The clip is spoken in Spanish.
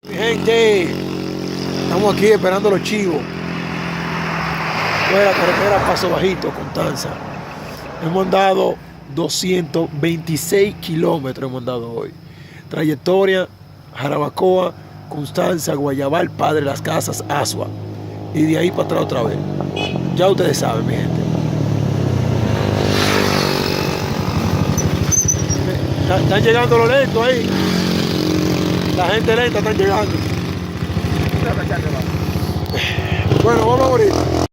Mi gente, estamos aquí esperando los chivos. Fue la carretera Paso Bajito, Constanza. Hemos andado 226 kilómetros hemos andado hoy. Trayectoria, Jarabacoa, Constanza, Guayabal, Padre Las Casas, Asua. Y de ahí para atrás otra vez. Ya ustedes saben, mi gente. Están llegando los lentos ahí. La gente lenta están llegando. Bueno, vamos a morir.